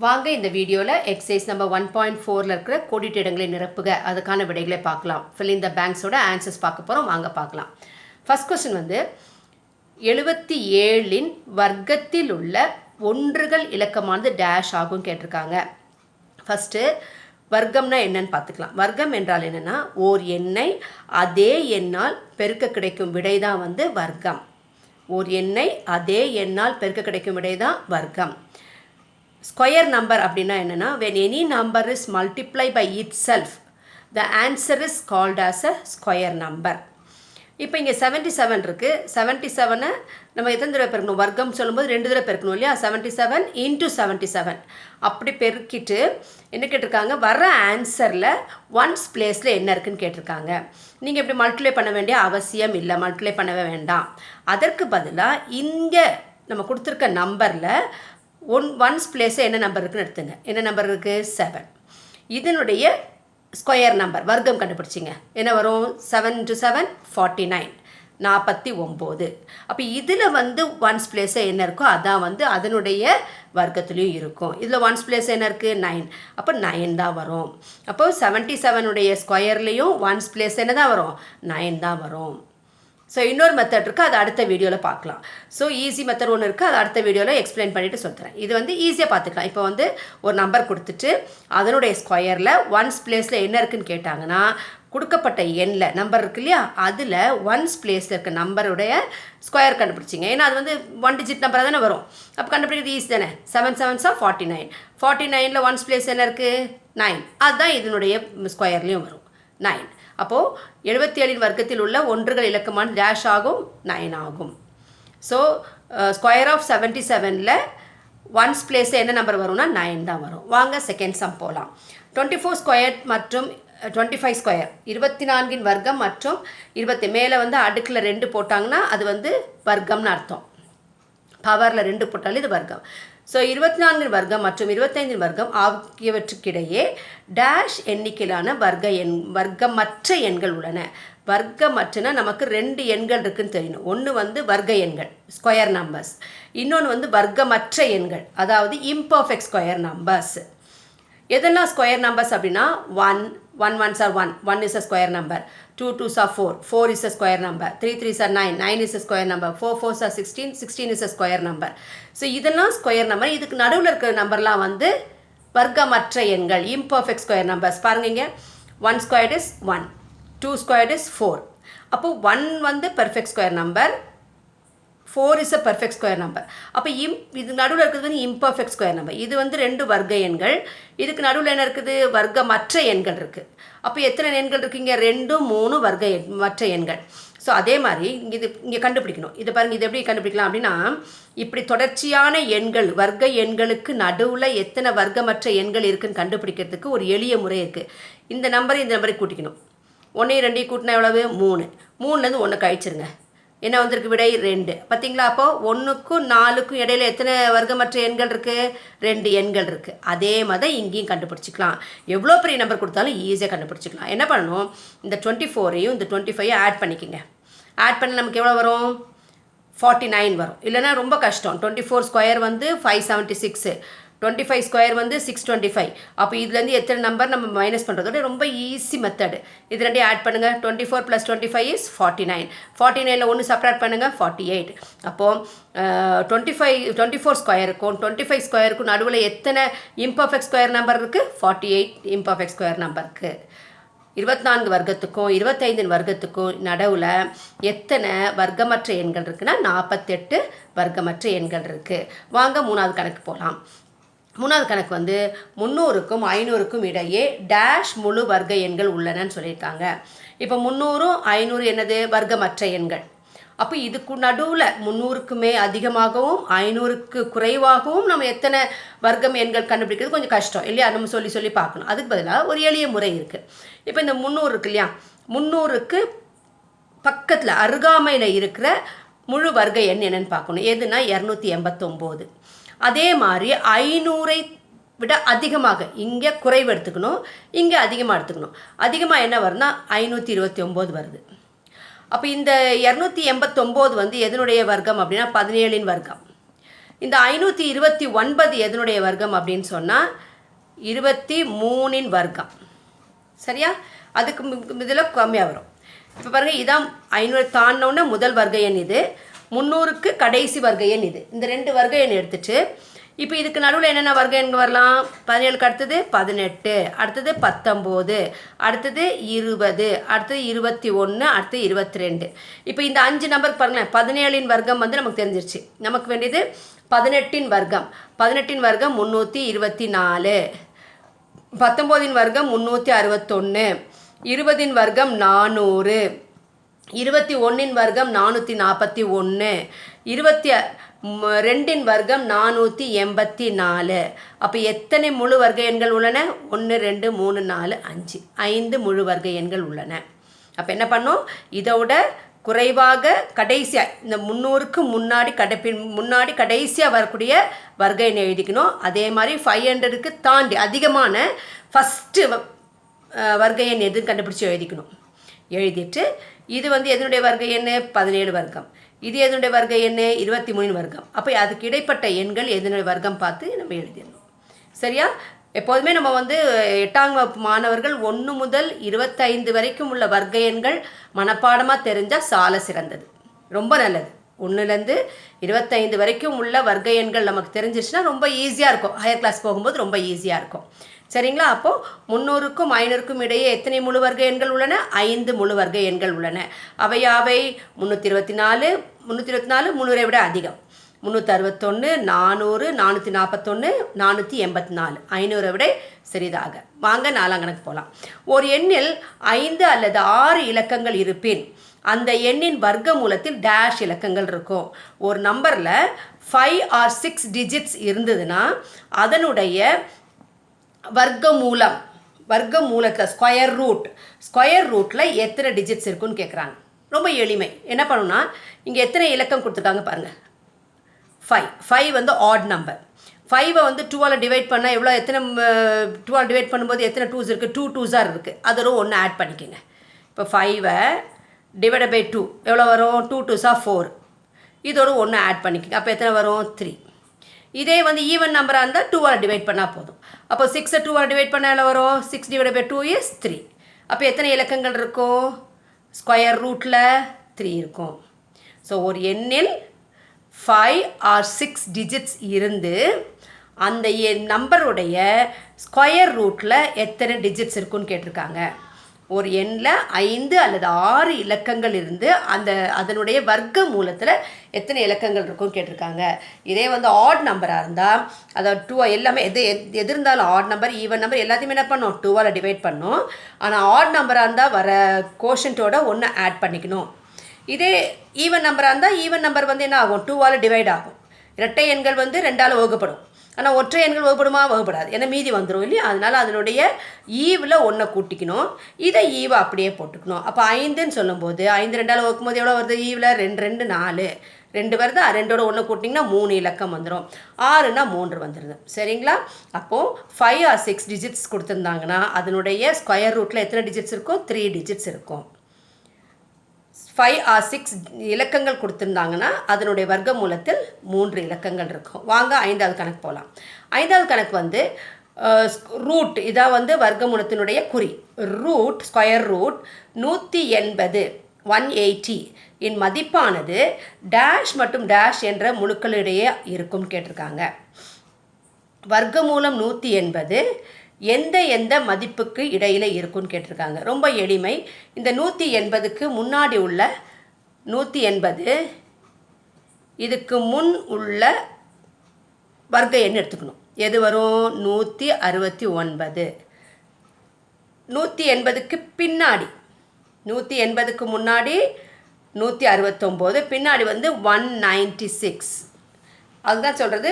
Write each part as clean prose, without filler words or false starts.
வாங்க இந்த வீடியோவில் எக்ஸசைஸ் நம்பர் 1.4 இருக்கிற கோடிட்ட இடங்களை நிரப்புக அதுக்கான விடைகளை பார்க்கலாம். ஃபில் இன் த பேங்க்ஸோட ஆன்சர்ஸ் பார்க்க போகிறோம். வாங்க பார்க்கலாம். ஃபர்ஸ்ட் கொஸ்டின் வந்து 77 வர்க்கத்தில் உள்ள ஒன்றுகள் இலக்கமானது டேஷ் ஆகும் கேட்டிருக்காங்க. ஃபஸ்ட்டு வர்க்கம்னா என்னன்னு பார்த்துக்கலாம். வர்க்கம் என்றால் என்னென்னா ஓர் எண்ணை அதே எண்ணால் பெருக்க கிடைக்கும் விடை தான் வந்து வர்க்கம். ஓர் எண்ணை அதே எண்ணால் பெருக்க கிடைக்கும் விடை தான் வர்க்கம். ஸ்கொயர் நம்பர் அப்படின்னா என்னென்னா when any number is multiplied by itself the answer is called as a square number. இப்போ இங்கே 77 இருக்குது. 77 நம்ம எத்தனை தடவை பெருக்கணும்? வர்க்கம் சொல்லும்போது 2 தடவை பெருக்கணும் இல்லையா? 77 into 77 அப்படி பெருக்கிட்டு என்ன கேட்டிருக்காங்க, வர்ற ஆன்சரில் ஒன்ஸ் பிளேஸில் என்ன இருக்குதுன்னு கேட்டிருக்காங்க. நீங்கள் இப்படி மல்டிப்ளை பண்ண வேண்டிய அவசியம் இல்லை, மல்டிப்ளை பண்ணவே வேண்டாம். அதற்கு பதிலாக இங்கே நம்ம கொடுத்துருக்க நம்பரில் ஒன்ஸ் பிளேஸில் என்ன நம்பர் இருக்குன்னு எடுத்துங்க. என்ன நம்பர் இருக்குது? 7. இதனுடைய ஸ்கொயர் நம்பர் வர்க்கம் கண்டுபிடிச்சிங்க. என்ன வரும்? 7 into 7 49, 49. அப்போ இதில் வந்து ஒன்ஸ் பிளேஸில் என்ன இருக்கோ அதான் வந்து அதனுடைய வர்க்கத்துலேயும் இருக்கும். இதில் ஒன்ஸ் பிளேஸ் என்ன இருக்குது? 9. அப்போ 9 தான் வரும். அப்போ 77 ஸ்கொயர்லேயும் ஒன்ஸ் பிளேஸ் என்ன தான் வரும்? 9 தான் வரும். ஸோ இன்னொரு மெத்தட் இருக்குது, அது அடுத்த வீடியோவில் பார்க்கலாம். ஸோ ஈஸி மெத்தட் ஒன்று இருக்குது, அது அடுத்த வீடியோவில் எக்ஸ்பிளைன் பண்ணிவிட்டு சொல்கிறேன். இது வந்து ஈஸியாக பார்த்துக்கலாம். இப்போ வந்து ஒரு நம்பர் கொடுத்துட்டு அதனுடைய ஸ்கொயரில் ஒன்ஸ் பிளேஸில் என்ன இருக்குதுன்னு கேட்டாங்கன்னா கொடுக்கப்பட்ட எண்ணில் நம்பர் இருக்கு இல்லையா, அதில் ஒன்ஸ் பிளேஸில் இருக்க நம்பருடைய ஸ்கொயர் கண்டுபிடிச்சிங்க. ஏன்னா அது வந்து 1 டிஜிட் நம்பராக தானே வரும். அப்போ கண்டுபிடிக்கிறது ஈஸி தானே. 7 7s 49. 49ல் ஒன்ஸ் பிளேஸ் என்ன இருக்குது? 9. அதுதான் இதனுடைய ஸ்கொயர்லேயும் வரும் 9. அப்போது 77 வர்க்கத்தில் உள்ள ஒன்றுகள் இலக்கமான டேஷ் ஆகும், 9 ஆகும். ஸோ ஸ்கொயர் ஆஃப் 77ல் ஒன்ஸ் பிளேஸில் என்ன நம்பர் வரும்னா 9 தான் வரும். வாங்க செகண்ட் சம் போகலாம். 24 ஸ்கொயர் மற்றும் 25 ஸ்கொயர் 24 வர்க்கம் மற்றும் 20 மேலே வந்து அடுக்கில் 2 போட்டாங்கன்னா அது வந்து வர்க்கம்னு அர்த்தம். பவரில் 2 போட்டாலும் இது வர்க்கம். ஸோ 24 வர்க்கம் மற்றும் 25 வர்க்கம் ஆகியவற்றுக்கிடையே டேஷ் எண்ணிக்கையிலான வர்க்கமற்ற எண்கள் உள்ளன. வர்க்கமற்றனா நமக்கு 2 எண்கள் இருக்குதுன்னு தெரியணும். ஒன்று வந்து வர்க்க எண்கள் ஸ்கொயர் நம்பர்ஸ், இன்னொன்று வந்து வர்க்கமற்ற எண்கள் அதாவது இம்பர்ஃபெக்ட் ஸ்கொயர் நம்பர்ஸ். எதெல்லாம் ஸ்கொயர் நம்பர்ஸ் அப்படின்னா 1 1s are 1, 1 is a square number. 2 2s are 4, 4 is a square number. 3 3s are 9, 9 is a square number. 4 4s are 16, 16 is a square number. So இதெல்லாம் square number. இதுக்கு நடுவில் இருக்கிற நம்பர்லாம் வந்து வர்க்கமற்ற எண்கள் imperfect square numbers. பாருங்க இங்கே 1 squared is 1, 2 squared is 4. அப்போது 1 வந்து perfect square number, 4 is a perfect square number. அப்போ இது நடுவில் இருக்கிறது வந்து இம்பர்ஃபெக்ட் ஸ்கொயர் நம்பர். இது வந்து 2 வர்க்க எண்கள். இதுக்கு நடுவில் என்ன இருக்குது? வர்க்கமற்ற எண்கள் இருக்குது. அப்போ எத்தனை எண்கள் இருக்குங்க? 2 3 வர்க்கமற்ற எண்கள். ஸோ அதே மாதிரி இங்கே கண்டுபிடிக்கணும். இது பாருங்கள், இது எப்படி கண்டுபிடிக்கலாம் அப்படின்னா இப்படி தொடர்ச்சியான எண்கள் வர்க்க எண்களுக்கு நடுவில் எத்தனை வர்க்கமற்ற எண்கள் இருக்குதுன்னு கண்டுபிடிக்கிறதுக்கு ஒரு எளிய முறை இருக்குது. இந்த நம்பரை கூட்டிக்கணும். 1 2 கூட்டினா எவ்வளவு? 3. 3லேருந்து 1 கழிச்சிருங்க. என்ன வந்திருக்கு? விடை 2. பார்த்தீங்களா? அப்போது 1க்கும் 4க்கும் இடையில எத்தனை வர்க்கமற்ற எண்கள் இருக்குது? 2 எண்கள் இருக்குது. அதே மாதிரி இங்கேயும் கண்டுபிடிச்சிக்கலாம். எவ்வளோ பெரிய நம்பர் கொடுத்தாலும் ஈஸியாக கண்டுபிடிச்சிக்கலாம். என்ன பண்ணணும்? இந்த 24ஐயும் இந்த 25ஐயும் ஆட் பண்ணிக்கோங்க. ஆட் பண்ணி நமக்கு எவ்வளோ வரும்? 49 வரும். இல்லைனா ரொம்ப கஷ்டம். 24 ஸ்கொயர் வந்து 576, 25 ஸ்கொயர் வந்து 625. அப்போ இதுலேருந்து எத்தனை நம்பர் நம்ம மைனஸ் பண்ணுறதோட ரொம்ப ஈஸி மெத்தடு. இது ரெண்டையும் ஆட் பண்ணுங்கள். 24 + 25 is 49. 49ல் 1 சப்ராக்ட் பண்ணுங்கள், 48. அப்போது 24 ஸ்கொயருக்கும் 25 ஸ்கொயருக்கும் நடுவில் எத்தனை இம்பர்ஃபெக்ட் ஸ்கொயர் நம்பர் இருக்குது? 48 இம்பர்ஃபெக்ட் ஸ்கொயர் நம்பர் இருக்குது. 24 வர்க்கத்துக்கும் 25 வர்க்கத்துக்கும் நடுவில் எத்தனை வர்க்கமற்ற எண்கள் இருக்குன்னா 48 வர்க்கமற்ற எண்கள் இருக்குது. வாங்க மூணாவது கணக்கு போகலாம். மூணாவது கணக்கு வந்து 300க்கும் 500க்கும் இடையே டேஷ் முழு வர்க்க எண்கள் உள்ளனன்னு சொல்லியிருக்காங்க. இப்போ 300 500 என்னது? வர்க்கமற்ற எண்கள். அப்போ இதுக்கு நடுவில் 300க்குமே அதிகமாகவும் 500க்கு குறைவாகவும் நம்ம எத்தனை வர்க்கம் எண்கள் கண்டுபிடிக்கிறது கொஞ்சம் கஷ்டம் இல்லையா? நம்ம சொல்லி பார்க்கணும். அதுக்கு பதிலாக ஒரு எளிய முறை இருக்குது. இப்போ இந்த 300 இருக்கு இல்லையா, 300க்கு பக்கத்தில் அருகாமையில் இருக்கிற முழு வர்க்க எண் என்னென்னு பார்க்கணும். எதுனா 289. அதே மாதிரி 500ஐ விட அதிகமாக இங்கே குறைவு எடுத்துக்கணும், இங்கே அதிகமாக எடுத்துக்கணும். அதிகமாக என்ன வருதுன்னா 529 வருது. அப்போ இந்த 289 வந்து எதனுடைய வர்க்கம் அப்படின்னா 17 வர்க்கம். இந்த 529 எதனுடைய வர்க்கம் அப்படின்னு சொன்னால் 23 வர்க்கம். சரியா? அதுக்கு இதில் கம்மியாக வரும். இப்போ பாருங்கள், இதான் 500 தாண்டினோடனே முதல் வர்க்க எண் இது, 300க்கு கடைசி வர்க்க எண் இது. இந்த 2 வர்க்க எண் எடுத்துட்டு இப்போ இதுக்கு நடுவில் என்னென்ன வர்க்க எண்கள் வரலாம்? 17க்கு அடுத்தது 18, அடுத்தது 19, அடுத்தது 20, அடுத்தது 21, அடுத்தது 22. இப்போ இந்த 5 நம்பருக்கு பாருங்களேன், 17 வர்க்கம் வந்து நமக்கு தெரிஞ்சிருச்சு. நமக்கு வேண்டியது 18 வர்க்கம். 18 வர்க்கம் 324, 19 வர்க்கம் 361, 20 வர்க்கம் 400, 21 வர்க்கம் 441, 22 வர்க்கம் 484. அப்போ எத்தனை முழு வர்க்க எண்கள் உள்ளன? 1 2 3 4 5 5 முழு வர்க்க எண்கள் உள்ளன. அப்போ என்ன பண்ணோம்? இதோட குறைவாக கடைசியாக இந்த 300க்கு முன்னாடி கடைசியாக வரக்கூடிய வர்க்க எண் எழுதிக்கணும். அதே மாதிரி 500க்கு தாண்டி அதிகமான ஃபஸ்ட்டு வர்க்க எண் எதுன்னு கண்டுபிடிச்சி எழுதிக்கணும். எழுதிட்டு இது வந்து எதனுடைய வர்க்க எண்? 17 வர்க்கம். இது எதனுடைய வர்க்க எண்? 23 வர்க்கம். அப்போ அதுக்கு இடைப்பட்ட எண்கள் எதனுடைய வர்க்கம் பார்த்து நம்ம எழுதிடணும். சரியா? எப்போதுமே நம்ம வந்து 8ஆம் வகுப்பு மாணவர்கள் 1 முதல் 25 வரைக்கும் உள்ள வர்க்க எண்கள் மனப்பாடமாக தெரிஞ்சால் சால சிறந்தது, ரொம்ப நல்லது. 1லேருந்து 25 வரைக்கும் உள்ள வர்க்க எண்கள் நமக்கு தெரிஞ்சிச்சுன்னா ரொம்ப ஈஸியாக இருக்கும். ஹையர் கிளாஸ் போகும்போது ரொம்ப ஈஸியாக இருக்கும். சரிங்களா? அப்போது 300க்கும் 500க்கும் இடையே எத்தனை முழு வர்க்க எண்கள் உள்ளன? 5 முழு வர்க்க எண்கள் உள்ளன. அவை 324, 300 விட அதிகம், 361, 400, 441, 484, 500 விட சிறிதாக. வாங்க 4ஆம் கணக்கு போகலாம். ஒரு எண்ணில் 5 அல்லது 6 இலக்கங்கள் இருப்பின் அந்த எண்ணின் வர்க்க மூலத்தில் டேஷ் இலக்கங்கள் இருக்கும். ஒரு நம்பரில் 5 or 6 டிஜிட்ஸ் இருந்ததுன்னா அதனுடைய வர்க்க மூலத்தில் ஸ்கொயர் ரூட்டில் எத்தனை டிஜிட்ஸ் இருக்குன்னு கேட்குறாங்க. ரொம்ப எளிமை. என்ன பண்ணணும்னா, இங்கே எத்தனை இலக்கம் கொடுத்துருக்காங்க பாருங்கள். 5 வந்து ஆட் நம்பர். 5 வந்து 2ஆல் டிவைட் பண்ணால் எவ்வளோ? எத்தனை 2ஆல் டிவைட் பண்ணும்போது எத்தனை 2s இருக்குது? 2 2s இருக்குது. அதோட 1 ஆட் பண்ணிக்கோங்க. இப்போ 5 டிவைட் பை 2 எவ்வளோ வரும்? 2 2s 4. இதோட 1 ஆட் பண்ணிக்கோங்க. அப்போ எத்தனை வரும்? 3. இதே வந்து ஈவன் நம்பராக இருந்தால் 2ஆல் டிவைட் பண்ணால் போதும். அப்போ 6 2ஆல் டிவைட் பண்ணால் எவ்வளோ வரும்? 6 டிவைட் பை 2 is 3. அப்போ எத்தனை இலக்கங்கள் இருக்கும்? ஸ்கொயர் ரூட்டில் 3 இருக்கும். ஸோ ஒரு எண்ணில் 5 or 6 டிஜிட்ஸ் இருந்து அந்த நம்பருடைய ஸ்கொயர் ரூட்டில் எத்தனை டிஜிட்ஸ் இருக்குன்னு கேட்டிருக்காங்க. ஒரு எண்ணில் 5 அல்லது 6 இலக்கங்கள் இருந்து அதனுடைய வர்க்க மூலத்தில் எத்தனை இலக்கங்கள் இருக்குன்னு கேட்டிருக்காங்க. இதே வந்து ஆட் நம்பராக இருந்தால் அதாவது 2 எல்லாமே எது இருந்தாலும் ஆட் நம்பர் ஈவன் நம்பர் எல்லாத்தையுமே என்ன பண்ணோம்? 2ஆல் டிவைட் பண்ணோம். ஆனால் ஆட் நம்பராக இருந்தால் வர கோஷன்ட்டோட 1 ஆட் பண்ணிக்கணும். இதே ஈவன் நம்பராக இருந்தால் ஈவன் நம்பர் வந்து என்ன ஆகும்? 2ஆல் டிவைட் ஆகும். இரட்டை எண்கள் வந்து 2ஆல் வகுப்படும். ஆனால் ஒற்றை எண்கள் வகுப்படாது. ஏன்னா மீதி வந்துடும் இல்லையா? அதனால் அதனுடைய ஈவில் 1 கூட்டிக்கணும். இதை ஈவை அப்படியே போட்டுக்கணும். அப்போ 5ன்னு சொல்லும்போது 5 2ஆல் வகுக்கும்போது எவ்வளோ வருது? ஈவில் 2 2 4 2 வருது. 2ஓட 1 கூட்டிங்கன்னா 3 இலக்கம் வந்துடும். 6னா 3 வந்துடுது. சரிங்களா? அப்போது 5 or 6 டிஜிட்ஸ் கொடுத்துருந்தாங்கன்னா அதனுடைய ஸ்கொயர் ரூட்டில் எத்தனை டிஜிட்ஸ் இருக்கும்? 3 டிஜிட்ஸ் இருக்கும். 5 or 6 இலக்கங்கள் கொடுத்துருந்தாங்கன்னா அதனுடைய வர்க்க மூலத்தில் 3 இலக்கங்கள் இருக்கும். வாங்க 5ஆவது கணக்கு போகலாம். 5ஆவது கணக்கு வந்து ரூட், இதான் வந்து வர்க்க மூலத்தினுடைய குறி. ரூட் ஸ்கொயர் ரூட் 180 180 இன் மதிப்பானது டேஷ் மற்றும் டேஷ் என்ற முழுக்களிடையே இருக்கும் கேட்டிருக்காங்க. வர்க்க மூலம் 180 எந்த மதிப்புக்கு இடையில் இருக்குன்னு கேட்டிருக்காங்க. ரொம்ப எளிமை. இந்த 180க்கு முன்னாடி உள்ள 180 இதுக்கு முன் உள்ள வர்க்க எண் எடுத்துக்கணும். எது வரும்? 169. 180க்கு பின்னாடி 180க்கு முன்னாடி 169, பின்னாடி வந்து 196. அதுதான் சொல்கிறது.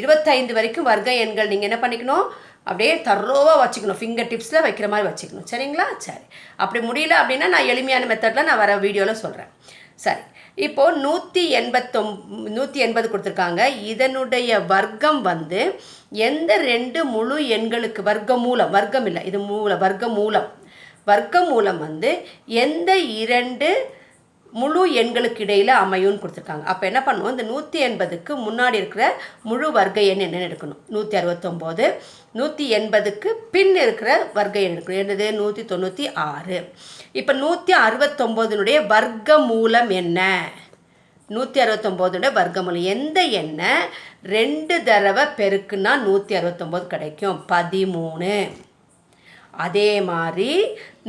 25 வரைக்கும் வர்க்க எண்கள் நீங்கள் என்ன பண்ணிக்கணும்? அப்படியே தரோவாக வச்சுக்கணும். ஃபிங்கர் டிப்ஸில் வைக்கிற மாதிரி வச்சுக்கணும். சரிங்களா? சரி. அப்படி முடியல அப்படின்னா நான் எளிமையான மெத்தடில் நான் வர வீடியோவில் சொல்கிறேன். சரி. இப்போது 180 கொடுத்துருக்காங்க. இதனுடைய வர்க்கம் வந்து எந்த 2 முழு எண்களுக்கு வர்க்கம் இல்லை, இது வர்க்க மூலம் வந்து எந்த 2 முழு எண்களுக்கு இடையில் அமையும்னு கொடுத்துருக்காங்க. அப்போ என்ன பண்ணுவோம், இந்த 180க்கு முன்னாடி இருக்கிற முழு வர்க்க எண் என்னென்னு எடுக்கணும். 169. 180க்கு பின் இருக்கிற வர்க்க எண் எடுக்கணும். என்னது? 196. இப்போ 169னுடைய வர்க்க மூலம் என்ன? 169 வர்க்கமூலம் எந்த எண்ணை 2 தடவை பெருக்குன்னா 169 கிடைக்கும்? 13. அதே மாதிரி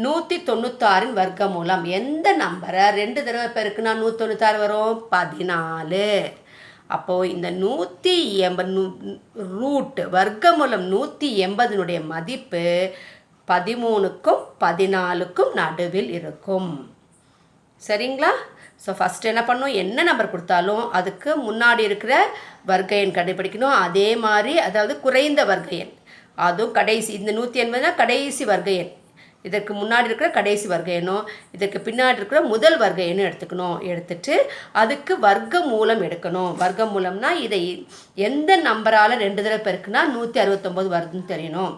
196 வர்க்கமூலம் எந்த நம்பரை 2 தடவை பெருக்குன்னா 196 வரும்? 14. அப்போது இந்த 180 ரூட் வர்க்கமூலம் 180னுடைய மதிப்பு 13க்கும் 14க்கும் நடுவில் இருக்கும். சரிங்களா? ஸோ ஃபஸ்ட்டு என்ன பண்ணணும், என்ன நம்பர் கொடுத்தாலும் அதுக்கு முன்னாடி இருக்கிற வர்க்க எண் கண்டுபிடிக்கணும். அதே மாதிரி அதாவது குறைந்த வர்க்க எண், அதுவும் கடைசி, இந்த 180 கடைசி வர்க்க எண், இதற்கு முன்னாடி இருக்கிற கடைசி வர்க்க எண்ணும் இதற்கு பின்னாடி இருக்கிற முதல் வர்க்க எண்ணும் எடுத்துக்கணும். எடுத்துட்டு அதுக்கு வர்க்க மூலம் எடுக்கணும். வர்க்க மூலம்னா இதை எந்த நம்பரால் 2 தடவை பெருக்குன்னா 169 வருதுன்னு தெரியணும்.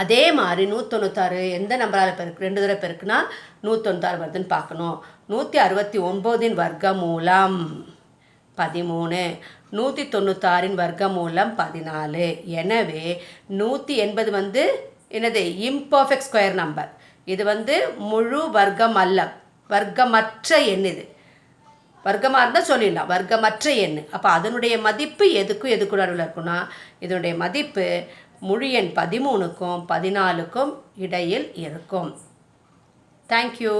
அதே மாதிரி 196 எந்த நம்பரால் 2 தடவை பெருக்குன்னா 196 வருதுன்னு பார்க்கணும். 169 வர்க்க மூலம் 13, 196 வர்க்க மூலம் 14. எனவே 180 வந்து என்னது? Imperfect square number. இது வந்து முழு வர்க்கம் அல்ல, வர்க்கமற்ற எண். இது வர்க்கமாக இருந்தால் சொல்லிடலாம், வர்க்கமற்ற எண். அப்போ அதனுடைய மதிப்பு எதுக்கும் நடுவில் இருக்குன்னா இதனுடைய மதிப்பு முழு எண் 13க்கும் 14க்கும் இடையில் இருக்கும். தேங்க்யூ.